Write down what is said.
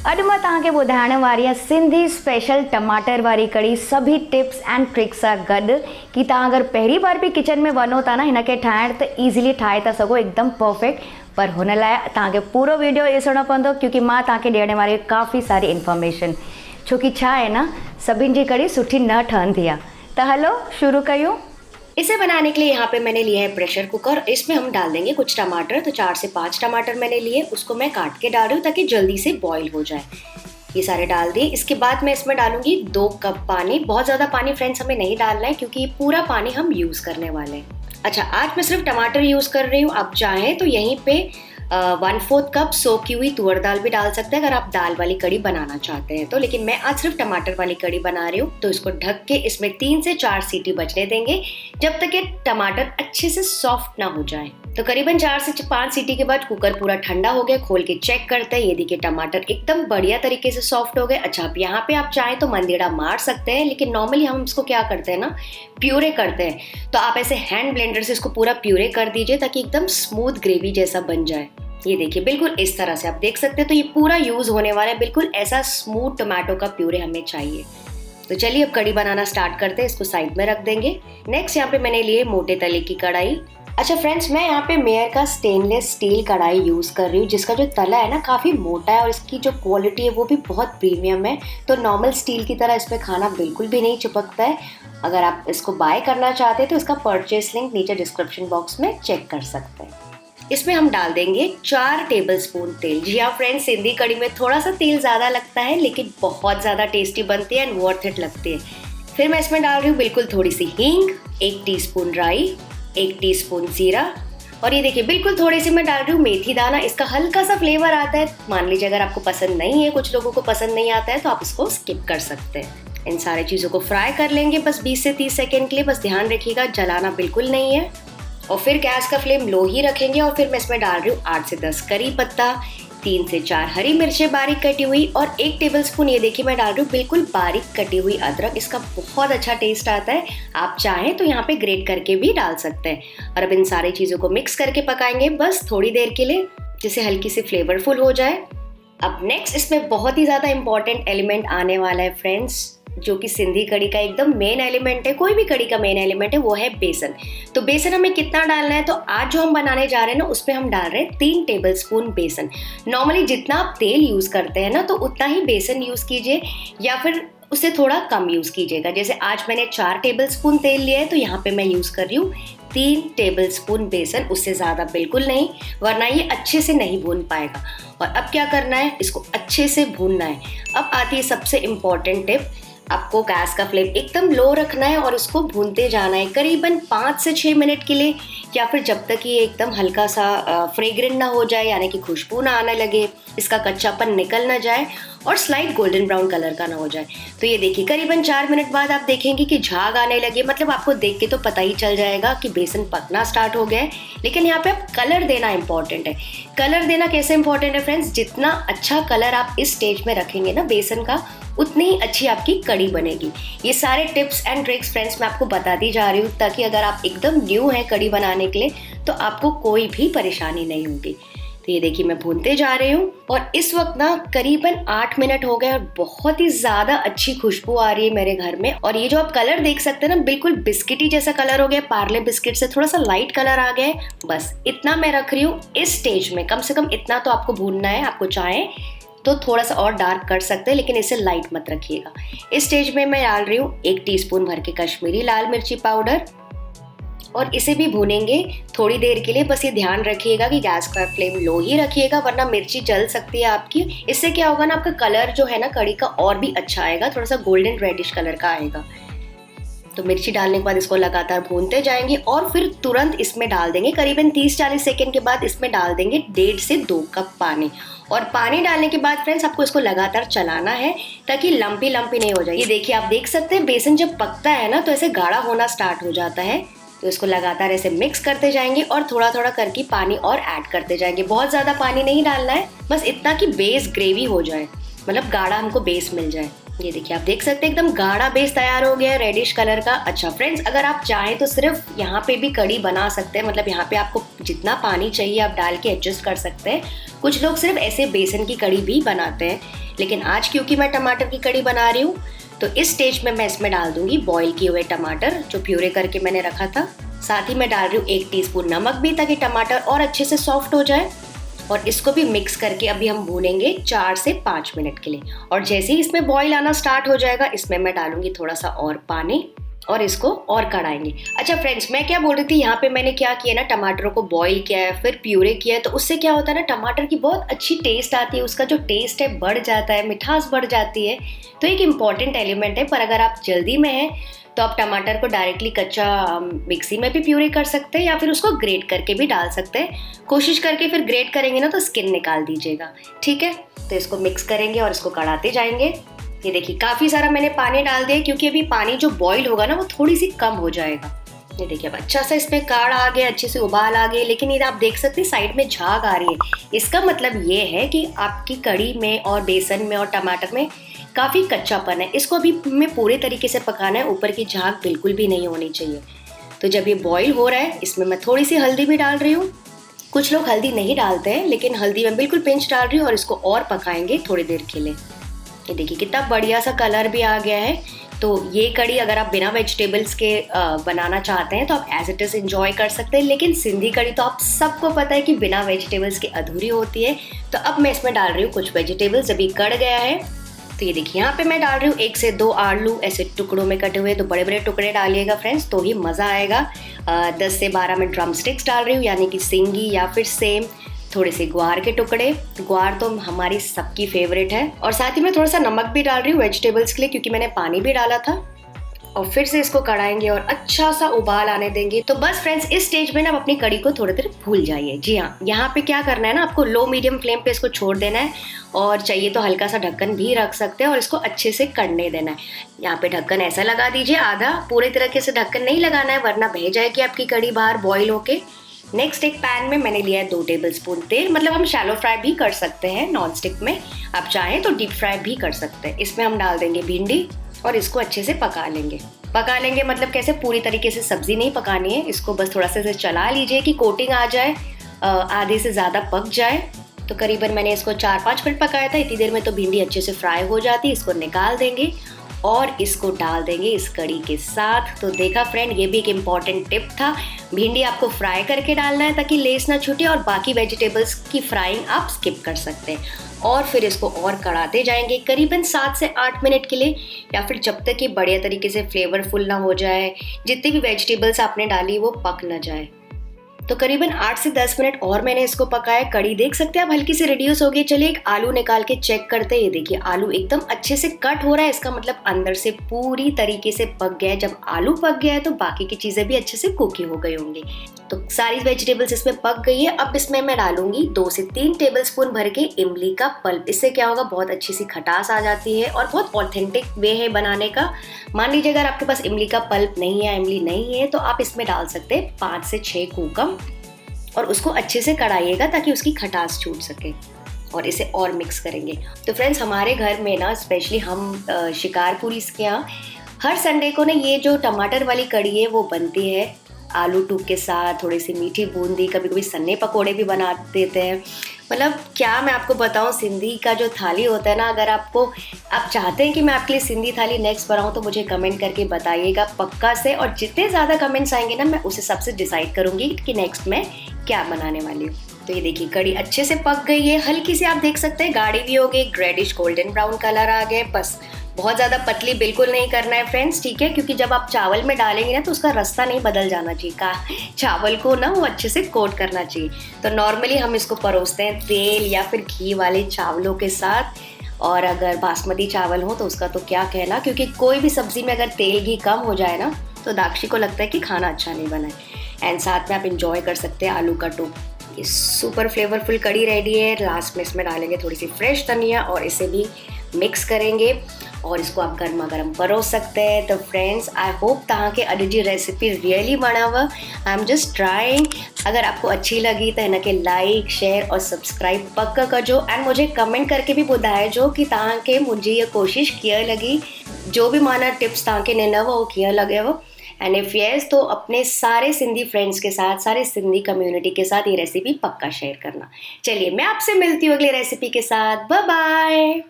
अॼु मां तव्हांखे ॿुधाइण वारी आहियां सिंधी स्पेशल टमाटर वारी कढ़ी। सभी टिप्स एंड ट्रिक्स सां गॾु कि तव्हां अगरि पहिरीं बार बि किचन में वञो था न हिनखे ठाहिण त ईज़िली ठाहे था सघो एकदम परफेक्ट। पर हुन लाइ तव्हांखे पूरो वीडियो ॾिसणो पवंदो क्योंकि मां तव्हांखे ॾियण वारी काफ़ी सारी इन्फॉर्मेशन। छोकी छा आहे न, सभिनि जी कढ़ी सुठी न ठहंदी आहे। त हलो शुरू कयूं। इसे बनाने के लिए यहाँ पे मैंने लिया है प्रेशर कुकर। इसमें हम डाल देंगे कुछ टमाटर। तो 4 से 5 टमाटर मैंने लिए, उसको मैं काट के डाल रही हूँ ताकि जल्दी से बॉईल हो जाए। ये सारे डाल दिए। इसके बाद मैं इसमें डालूंगी 2 कप पानी। बहुत ज़्यादा पानी फ्रेंड्स हमें नहीं डालना है क्योंकि ये पूरा पानी हम यूज़ करने वाले हैं। अच्छा, आज मैं सिर्फ टमाटर यूज़ कर रही हूँ। आप चाहें तो यहीं पे 1/4 कप सोखी हुई तुअर दाल भी डाल सकते हैं अगर आप दाल वाली कढ़ी बनाना चाहते हैं तो। लेकिन मैं आज सिर्फ टमाटर वाली कढ़ी बना रही हूँ। तो इसको ढक के इसमें 3 से 4 सीटी बजने देंगे जब तक ये टमाटर अच्छे से सॉफ्ट ना हो जाए। तो करीबन 4 से 5 सीटी के बाद कुकर पूरा ठंडा हो गया। खोल के चेक करते हैं। ये देखिए टमाटर एकदम बढ़िया तरीके से सॉफ्ट हो गए। अच्छा, अब यहाँ पे आप चाहें तो मंदेड़ा मार सकते हैं, लेकिन नॉर्मली हम इसको क्या करते हैं ना, प्यूरे करते हैं। तो आप ऐसे हैंड ब्लेंडर से इसको पूरा प्यूरे कर दीजिए ताकि एकदम स्मूथ ग्रेवी जैसा बन जाए। ये देखिए बिल्कुल इस तरह से आप देख सकते हैं। तो ये पूरा यूज होने वाला है, बिल्कुल ऐसा स्मूथ टमाटो का प्यूरे हमें चाहिए। तो चलिए अब कढ़ी बनाना स्टार्ट करते हैं। इसको साइड में रख देंगे। नेक्स्ट यहाँ पे मैंने लिए मोटे तले की कढ़ाई। अच्छा फ्रेंड्स, मैं यहाँ पे मेयर का स्टेनलेस स्टील कढ़ाई यूज कर रही हूँ जिसका जो तला है ना काफी मोटा है और इसकी जो क्वालिटी है वो भी बहुत प्रीमियम है। तो नॉर्मल स्टील की तरह इसमें खाना बिल्कुल भी नहीं चिपकता है। अगर आप इसको बाय करना चाहते हैं तो इसका परचेस लिंक नीचे डिस्क्रिप्शन बॉक्स में चेक कर सकते हैं। इसमें हम डाल देंगे 4 टेबलस्पून तेल। जी हाँ फ्रेंड्स, सिंधी कढ़ी में थोड़ा सा तेल ज़्यादा लगता है लेकिन बहुत ज़्यादा टेस्टी बनती है एंड वर्थ इट लगती है। फिर मैं इसमें डाल रही हूँ बिल्कुल थोड़ी सी हींग, 1 टीस्पून राई, 1 टीस्पून जीरा और ये देखिए बिल्कुल थोड़ी सी मैं डाल रही हूँ मेथी दाना। इसका हल्का सा फ्लेवर आता है। मान लीजिए अगर आपको पसंद नहीं है, कुछ लोगों को पसंद नहीं आता है तो आप इसको स्किप कर सकते हैं। इन सारी चीज़ों को फ्राई कर लेंगे बस 20 से 30 सेकेंड के लिए। बस ध्यान रखिएगा जलाना बिल्कुल नहीं है। और फिर गैस का फ्लेम लो ही रखेंगे। और फिर मैं इसमें डाल रही हूँ 8 से 10 करी पत्ता, 3 से 4 हरी मिर्चें बारीक कटी हुई और 1 टेबलस्पून ये देखिए मैं डाल रही हूँ बिल्कुल बारीक कटी हुई अदरक। इसका बहुत अच्छा टेस्ट आता है। आप चाहें तो यहाँ पे ग्रेट करके भी डाल सकते हैं। और अब इन सारी चीज़ों को मिक्स करके पकाएंगे बस थोड़ी देर के लिए, जिससे हल्की सी फ्लेवरफुल हो जाए। अब नेक्स्ट इसमें बहुत ही ज़्यादा इंपॉर्टेंट एलिमेंट आने वाला है फ्रेंड्स, जो कि सिंधी कढ़ी का एकदम मेन एलिमेंट है। कोई भी कढ़ी का मेन एलिमेंट है, वो है बेसन। तो बेसन हमें कितना डालना है, तो आज जो हम बनाने जा रहे हैं ना उसमें हम डाल रहे हैं 3 टेबलस्पून बेसन। नॉर्मली जितना आप तेल यूज़ करते हैं ना तो उतना ही बेसन यूज़ कीजिए या फिर उससे थोड़ा कम यूज़ कीजिएगा। जैसे आज मैंने 4 टेबलस्पून तेल लिया है तो यहाँ पे मैं यूज़ कर रही हूँ 3 टेबलस्पून बेसन, उससे ज़्यादा बिल्कुल नहीं, वरना ये अच्छे से नहीं भून पाएगा। और अब क्या करना है, इसको अच्छे से भूनना है। अब आती है सबसे इम्पॉर्टेंट टिप। आपको गैस का फ्लेम एकदम लो रखना है और इसको भूनते जाना है करीबन 5 से 6 मिनट के लिए, या फिर जब तक ये एकदम हल्का सा फ्रेग्रेंट ना हो जाए, यानी कि खुशबू ना आने लगे, इसका कच्चापन निकल ना जाए और स्लाइट गोल्डन ब्राउन कलर का ना हो जाए। तो ये देखिए करीबन 4 मिनट बाद आप देखेंगे कि झाग आने लगे। मतलब आपको देख के तो पता ही चल जाएगा कि बेसन पकना स्टार्ट हो गया है। लेकिन यहाँ पे आप कलर देना इंपॉर्टेंट है। कलर देना कैसे इंपॉर्टेंट है फ्रेंड्स, जितना अच्छा कलर आप इस स्टेज में रखेंगे ना बेसन का, उतनी ही अच्छी आपकी कढ़ी बनेगी। ये सारे टिप्स एंड ट्रिक्स फ्रेंड्स मैं आपको बताती जा रही हूँ ताकि अगर आप एकदम न्यू हैं कढ़ी बनाने के लिए तो आपको कोई भी परेशानी नहीं होगी। तो ये देखिए मैं भूनते जा रही हूँ और इस वक्त ना करीबन 8 मिनट हो गए और बहुत ही ज़्यादा अच्छी खुशबू आ रही है मेरे घर में। और ये जो आप कलर देख सकते हैं ना, बिल्कुल बिस्किटी जैसा कलर हो गया। पार्ले बिस्किट से थोड़ा सा लाइट कलर आ गया है। बस इतना मैं रख रही हूँ इस स्टेज में। कम से कम इतना तो आपको भूनना है। आपको चाहें तो थोड़ा सा और डार्क कर सकते हैं, लेकिन इसे लाइट मत रखिएगा। इस स्टेज में मैं डाल रही हूँ 1 टीस्पून भर के कश्मीरी लाल मिर्ची पाउडर और इसे भी भूनेंगे थोड़ी देर के लिए। बस ये ध्यान रखिएगा कि गैस का फ्लेम लो ही रखिएगा, वरना मिर्ची जल सकती है आपकी। इससे क्या होगा ना, आपका कलर जो है ना कढ़ी का और भी अच्छा आएगा, थोड़ा सा गोल्डन रेडिश कलर का आएगा। तो मिर्ची डालने के बाद इसको लगातार भूनते जाएंगे और फिर तुरंत इसमें डाल देंगे करीबन 30-40 सेकेंड के बाद इसमें डाल देंगे 1.5 से 2 कप पानी। और पानी डालने के बाद फ्रेंड्स आपको इसको लगातार चलाना है ताकि लंपी नहीं हो जाए। ये देखिए आप देख सकते हैं बेसन जब पकता है ना तो ऐसे गाढ़ा होना स्टार्ट हो जाता है। तो इसको लगातार ऐसे मिक्स करते जाएंगे और थोड़ा थोड़ा करके पानी और ऐड करते जाएंगे। बहुत ज़्यादा पानी नहीं डालना है, बस इतना कि बेस ग्रेवी हो जाए, मतलब गाढ़ा हमको बेस मिल जाए। ये देखिए आप देख सकते हैं एकदम गाढ़ा बेस तैयार हो गया है रेडिश कलर का। अच्छा फ्रेंड्स, अगर आप चाहें तो सिर्फ यहाँ पे भी कढ़ी बना सकते हैं, मतलब यहाँ पे आपको जितना पानी चाहिए आप डाल के एडजस्ट कर सकते हैं। कुछ लोग सिर्फ ऐसे बेसन की कढ़ी भी बनाते हैं, लेकिन आज क्योंकि मैं टमाटर की कड़ी बना रही हूँ तो इस स्टेज में मैं इसमें डाल दूंगी बॉईल किए हुए टमाटर जो प्यूरे करके मैंने रखा था। साथ ही मैं डाल रही हूँ 1 टीस्पून नमक भी, ताकि टमाटर और अच्छे से सॉफ्ट हो जाए। और इसको भी मिक्स करके अभी हम भूनेंगे 4 से 5 मिनट के लिए। और जैसे ही इसमें बॉईल आना स्टार्ट हो जाएगा, इसमें मैं डालूंगी थोड़ा सा और पानी और इसको और कढ़ाएंगे। अच्छा फ्रेंड्स, मैं क्या बोल रही थी, यहाँ पे मैंने क्या किया ना, टमाटरों को बॉईल किया है फिर प्यूरे किया है, तो उससे क्या होता है ना, टमाटर की बहुत अच्छी टेस्ट आती है, उसका जो टेस्ट है बढ़ जाता है, मिठास बढ़ जाती है। तो एक इम्पॉर्टेंट एलिमेंट है। पर अगर आप जल्दी में हैं तो आप टमाटर को डायरेक्टली कच्चा मिक्सी में भी प्यूरे कर सकते हैं या फिर उसको ग्रेट करके भी डाल सकते हैं। कोशिश करके फिर ग्रेट करेंगे ना तो स्किन निकाल दीजिएगा, ठीक है। तो इसको मिक्स करेंगे और इसको कढ़ाते जाएंगे। ये देखिए काफ़ी सारा मैंने पानी डाल दिया, क्योंकि अभी पानी जो बॉईल होगा ना वो थोड़ी सी कम हो जाएगा। ये देखिए अब अच्छा सा इसमें काढ़ आ गया, अच्छे से उबाल आ गए, लेकिन ये आप देख सकते हैं साइड में झाग आ रही है। इसका मतलब ये है कि आपकी कड़ी में और बेसन में और टमाटर में काफ़ी कच्चापन है। इसको अभी हमें पूरे तरीके से पकाना है, ऊपर की झाग बिल्कुल भी नहीं होनी चाहिए। तो जब ये बॉईल हो रहा है, इसमें मैं थोड़ी सी हल्दी भी डाल रही हूँ। कुछ लोग हल्दी नहीं डालते हैं, लेकिन हल्दी मैं बिल्कुल पिंच डाल रही हूँ और इसको और पकाएंगे थोड़ी देर के लिए। ये देखिए कितना बढ़िया सा कलर भी आ गया है। तो ये कड़ी अगर आप बिना वेजिटेबल्स के बनाना चाहते हैं तो आप एज इट इज़ एंजॉय कर सकते हैं, लेकिन सिंधी कड़ी तो आप सबको पता है कि बिना वेजिटेबल्स के अधूरी होती है। तो अब मैं इसमें डाल रही हूँ कुछ वेजिटेबल्स, अभी कड़ गया है। तो ये देखिए यहाँ पे मैं डाल रही हूँ 1 से 2 आलू ऐसे टुकड़ों में कटे हुए, तो बड़े बड़े टुकड़े डालिएगा फ्रेंड्स, तो ही मज़ा आएगा। 10 से 12 मैं ड्रम स्टिक्स डाल रही हूँ, यानी कि सिंगी या फिर सेम। थोड़े से ग्वार के टुकड़े, ग्वार तो हमारी सबकी फेवरेट है। और साथ ही मैं थोड़ा सा नमक भी डाल रही हूँ वेजिटेबल्स के लिए, क्योंकि मैंने पानी भी डाला था। और फिर से इसको कढ़ाएंगे और अच्छा सा उबाल आने देंगे। तो बस फ्रेंड्स, इस स्टेज में ना आप अपनी कड़ी को थोड़ी देर भूल जाइए। जी हाँ, यहाँ पे क्या करना है ना, आपको लो मीडियम फ्लेम पे इसको छोड़ देना है, और चाहिए तो हल्का सा ढक्कन भी रख सकते हैं और इसको अच्छे से कढ़ने देना है। यहाँ पे ढक्कन ऐसा लगा दीजिए, आधा, पूरे तरीके से ढक्कन नहीं लगाना है वरना बह जाएगी आपकी कड़ी बाहर बॉईल होके। नेक्स्ट एक पैन में मैंने लिया है 2 टेबलस्पून तेल, मतलब हम शैलो फ्राई भी कर सकते हैं नॉन स्टिक में, आप चाहें तो डीप फ्राई भी कर सकते हैं। इसमें हम डाल देंगे भिंडी और इसको अच्छे से पका लेंगे। पका लेंगे मतलब कैसे, पूरी तरीके से सब्जी नहीं पकानी है, इसको बस थोड़ा सा इसे चला लीजिए कि कोटिंग आ जाए, आधे से ज़्यादा पक जाए। तो करीबन मैंने इसको 4-5 मिनट पकाया था, इतनी देर में तो भिंडी अच्छे से फ्राई हो जाती। इसको निकाल देंगे और इसको डाल देंगे इस कड़ी के साथ। तो देखा फ्रेंड, ये भी एक इम्पॉर्टेंट टिप था, भिंडी आपको फ्राई करके डालना है ताकि लेस ना छूटे, और बाकी वेजिटेबल्स की फ्राइंग आप स्किप कर सकते हैं। और फिर इसको और कढ़ाते जाएंगे करीबन 7 से 8 मिनट के लिए, या फिर जब तक कि बढ़िया तरीके से फ्लेवरफुल ना हो जाए, जितनी भी वेजिटेबल्स आपने डाली वो पक ना जाए। तो करीबन 8 से 10 मिनट और मैंने इसको पकाया। कड़ी देख सकते हैं अब हल्की सी रिड्यूस हो गई। चलिए एक आलू निकाल के चेक करते हैं। ये देखिए आलू एकदम अच्छे से कट हो रहा है, इसका मतलब अंदर से पूरी तरीके से पक गया है। जब आलू पक गया है तो बाकी की चीजें भी अच्छे से कुक हो गई होंगी। तो सारी वेजिटेबल्स इसमें पक गई है। अब इसमें मैं डालूंगी 2 से 3 टेबलस्पून भर के इमली का पल्प। इससे क्या होगा, बहुत अच्छी सी खटास आ जाती है और बहुत ऑथेंटिक वे है बनाने का। मान लीजिए अगर आपके पास इमली का पल्प नहीं है, इमली नहीं है, तो आप इसमें डाल सकते हैं 5 से 6 कूकम, और उसको अच्छे से कढ़ाइएगा ताकि उसकी खटास छूट सके। और इसे और मिक्स करेंगे। तो फ्रेंड्स, हमारे घर में ना स्पेशली हम शिकारपुरी के यहाँ हर संडे को ना ये जो टमाटर वाली कड़ी है वो बनती है आलू टूक के साथ, थोड़ी सी मीठी बूंदी, कभी कभी सन्ने पकोड़े भी बना देते हैं। मतलब क्या मैं आपको बताऊं, सिंधी का जो थाली होता है ना, अगर आप चाहते हैं कि मैं आपके लिए सिंधी थाली नेक्स्ट बनाऊं तो मुझे कमेंट करके बताइएगा पक्का से। और जितने ज़्यादा कमेंट्स आएंगे ना, मैं उस हिसाब से डिसाइड करूंगी कि नेक्स्ट मैं क्या बनाने वाली हूँ। तो ये देखिए कड़ी अच्छे से पक गई है, हल्की सी आप देख सकते हैं गाढ़ी भी हो गई, ग्रेडिश गोल्डन ब्राउन कलर आ गए। बस बहुत ज़्यादा पतली बिल्कुल नहीं करना है फ्रेंड्स, ठीक है, क्योंकि जब आप चावल में डालेंगे ना तो उसका रास्ता नहीं बदल जाना चाहिए, चावल को ना वो अच्छे से कोट करना चाहिए। तो नॉर्मली हम इसको परोसते हैं तेल या फिर घी वाले चावलों के साथ, और अगर बासमती चावल हो तो उसका तो क्या कहना, क्योंकि कोई भी सब्जी में अगर तेल घी कम हो जाए ना तो दाक्षी को लगता है कि खाना अच्छा नहीं बना है। एंड साथ में आप इंजॉय कर सकते हैं आलू का टूक। ये सुपर फ्लेवरफुल कड़ी रेडी है। लास्ट में इसमें डालेंगे थोड़ी सी फ्रेश धनिया और इसे भी मिक्स करेंगे और इसको आप गर्मा गर्म परोस सकते हैं। तो फ्रेंड्स, आई होप तव्हां खे अॼु जी रेसिपी रियली वणव। I am just trying. अगर आपको अच्छी लगी तो हिन खे लाइक शेयर और सब्सक्राइब पक कजो, एंड मुझे कमेंट करके भी ॿुधाइजो कि तव्हांखे मुंहिंजी इहा कोशिश कीअं लगी, जो भी माना टिप्स तव्हांखे ॾिनव उहो कीअं लॻेव। एंड इफ यस, तो अपने सारे सिंधी फ्रेंड्स के साथ, सारे सिंधी कम्युनिटी के साथ ये रेसिपी पक्का शेयर करना। चलिए मैं आपसे मिलती हूँ अगली रेसिपी के साथ। Bye bye.